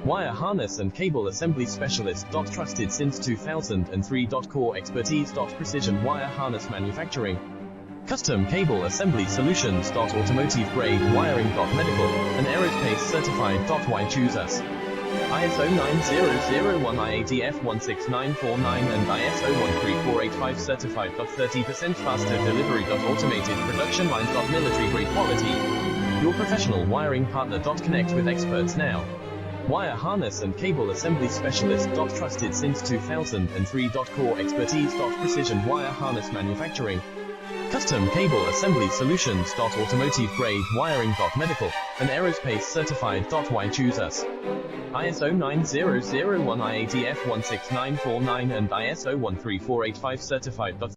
Wire harness and cable assembly specialist. Trusted since 2003. Core expertise. Precision wire harness manufacturing. Custom cable assembly solutions. Automotive grade wiring. Medical and aerospace certified. Why choose us? ISO 9001 IATF 16949 and ISO 13485 certified. 30% faster delivery. Automated production lines. Military grade quality. Your professional wiring partner. Connect with experts now. Wire harness and cable assembly specialist. Trusted since 2003. Core expertise. Precision wire harness manufacturing. Custom cable assembly solutions. Automotive grade wiring. Medical and aerospace certified. Why choose us? ISO 9001 IATF 16949 and ISO 13485 certified.